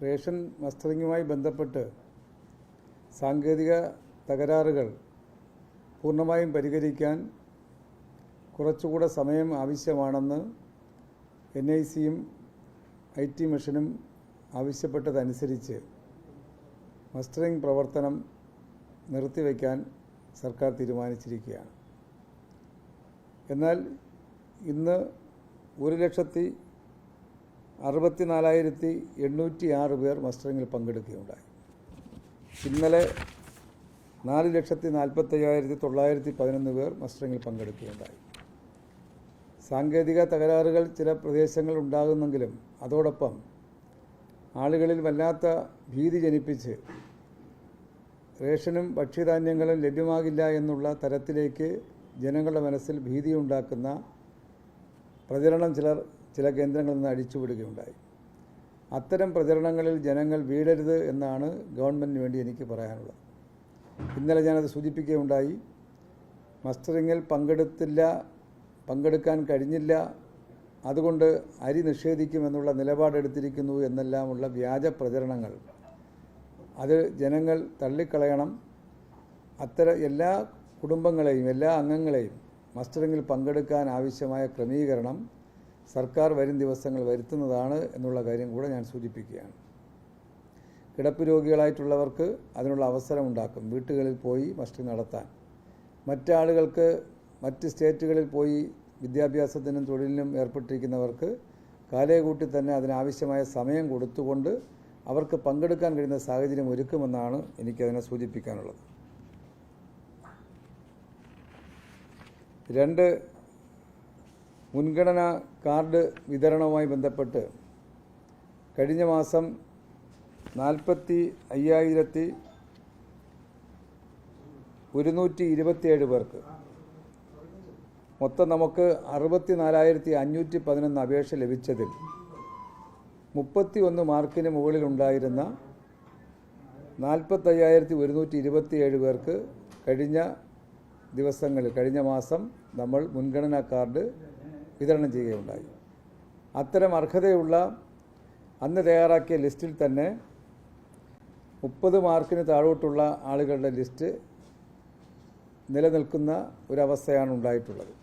Ration മസ്റ്ററിങ്ങുമായി ബന്ധപ്പെട്ട് സാങ്കേതിക തകരാറുകൾ പൂർണ്ണമായും പരിഹരിക്കാൻ കുറച്ചുകൂടെ സമയം ആവശ്യമാണെന്ന് NICയും IT മിഷനും ആവശ്യപ്പെട്ടതനുസരിച്ച് മസ്റ്ററിംഗ് പ്രവർത്തനം നിർത്തിവെക്കാൻ സർക്കാർ തീരുമാനിച്ചിരിക്കുകയാണ്. എന്നാൽ ഇന്ന് 1,64,806 പേർ മസ്റ്ററിങ്ങിൽ പങ്കെടുക്കുകയുണ്ടായി. ഇന്നലെ 4,45,911 പേർ മസ്റ്ററിങ്ങിൽ പങ്കെടുക്കുകയുണ്ടായി. സാങ്കേതിക തകരാറുകൾ ചില പ്രദേശങ്ങളിൽ ഉണ്ടാകുന്നെങ്കിലും അതോടൊപ്പം ആളുകളിൽ വല്ലാത്ത ഭീതി ജനിപ്പിച്ച് റേഷനും ഭക്ഷ്യധാന്യങ്ങളും ലഭ്യമാകില്ല എന്നുള്ള തരത്തിലേക്ക് ജനങ്ങളുടെ മനസ്സിൽ ഭീതിയുണ്ടാക്കുന്ന പ്രചരണം ചില കേന്ദ്രങ്ങളിൽ നിന്ന് അടിച്ചുവിടുകയുണ്ടായി. അത്തരം പ്രചരണങ്ങളിൽ ജനങ്ങൾ വീഴരുത് എന്നാണ് ഗവൺമെൻറ്റിന് വേണ്ടി എനിക്ക് പറയാനുള്ളത്. ഇന്നലെ ഞാനത് സൂചിപ്പിക്കുകയുണ്ടായി. മസ്റ്ററിങ്ങിൽ പങ്കെടുക്കാൻ കഴിഞ്ഞില്ല, അതുകൊണ്ട് അരി നിഷേധിക്കുമെന്നുള്ള നിലപാടെടുത്തിരിക്കുന്നു എന്നെല്ലാമുള്ള വ്യാജ പ്രചരണങ്ങൾ അത് ജനങ്ങൾ തള്ളിക്കളയണം. അത്തരം എല്ലാ കുടുംബങ്ങളെയും എല്ലാ അംഗങ്ങളെയും മസ്റ്ററിങ്ങിൽ പങ്കെടുക്കാൻ ആവശ്യമായ ക്രമീകരണം സർക്കാർ വരും ദിവസങ്ങൾ വരുത്തുന്നതാണ് എന്നുള്ള കാര്യം കൂടെ ഞാൻ സൂചിപ്പിക്കുകയാണ്. കിടപ്പ് രോഗികളായിട്ടുള്ളവർക്ക് അതിനുള്ള അവസരമുണ്ടാക്കും വീട്ടുകളിൽ പോയി മസ്റ്ററിങ് നടത്താൻ. മറ്റാളുകൾക്ക് മറ്റ് സ്റ്റേറ്റുകളിൽ പോയി വിദ്യാഭ്യാസത്തിനും തൊഴിലിനും ഏർപ്പെട്ടിരിക്കുന്നവർക്ക് കാലയെകൂട്ടി തന്നെ അതിനാവശ്യമായ സമയം കൊടുത്തുകൊണ്ട് അവർക്ക് പങ്കെടുക്കാൻ കഴിയുന്ന സാഹചര്യം ഒരുക്കുമെന്നാണ് എനിക്കതിനെ സൂചിപ്പിക്കാനുള്ളത്. 2 മുൻഗണനാ കാർഡ് വിതരണവുമായി ബന്ധപ്പെട്ട് കഴിഞ്ഞ മാസം 45,127 പേർക്ക് മൊത്തം നമുക്ക് 64,511 അപേക്ഷ ലഭിച്ചതിൽ 31 മാർക്കിന് മുകളിലുണ്ടായിരുന്ന 45,127 പേർക്ക് കഴിഞ്ഞ മാസം നമ്മൾ മുൻഗണനാ കാർഡ് വിതരണം ചെയ്യുകയുണ്ടായി. അത്തരം അർഹതയുള്ള അന്ന് തയ്യാറാക്കിയ ലിസ്റ്റിൽ തന്നെ 30 മാർക്കിന് താഴോട്ടുള്ള ആളുകളുടെ ലിസ്റ്റ് നിലനിൽക്കുന്ന ഒരവസ്ഥയാണ് ഉണ്ടായിട്ടുള്ളത്.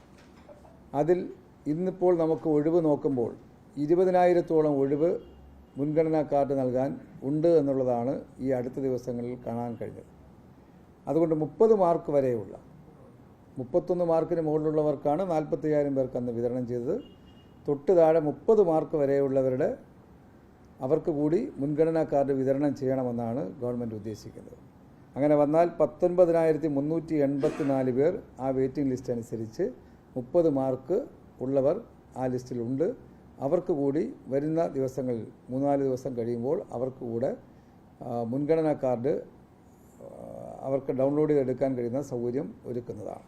അതിൽ ഇന്നിപ്പോൾ നമുക്ക് ഒഴിവ് നോക്കുമ്പോൾ 20,000-ഓളം ഒഴിവ് മുൻഗണനാ കാർഡ് നൽകാൻ ഉണ്ട് എന്നുള്ളതാണ് ഈ അടുത്ത ദിവസങ്ങളിൽ കാണാൻ കഴിഞ്ഞത്. അതുകൊണ്ട് 30 മാർക്ക് വരെയുള്ള 31 മാർക്കിന് മുകളിലുള്ളവർക്കാണ് 45,000 പേർക്ക് അന്ന് വിതരണം ചെയ്തത്. തൊട്ട് താഴെ 30 മാർക്ക് വരെയുള്ളവരുടെ അവർക്ക് കൂടി മുൻഗണനാ കാർഡ് വിതരണം ചെയ്യണമെന്നാണ് ഗവൺമെൻറ് ഉദ്ദേശിക്കുന്നത്. അങ്ങനെ വന്നാൽ 19,384 പേർ ആ വെയിറ്റിംഗ് ലിസ്റ്റ് അനുസരിച്ച് 30 മാർക്ക് ഉള്ളവർ ആ ലിസ്റ്റിലുണ്ട്. അവർക്ക് കൂടി വരുന്ന ദിവസങ്ങളിൽ 3-4 ദിവസം കഴിയുമ്പോൾ അവർക്ക് കൂടെ മുൻഗണനാ കാർഡ് അവർക്ക് ഡൗൺലോഡ് ചെയ്തെടുക്കാൻ കഴിയുന്ന സൗകര്യം ഒരുക്കുന്നതാണ്.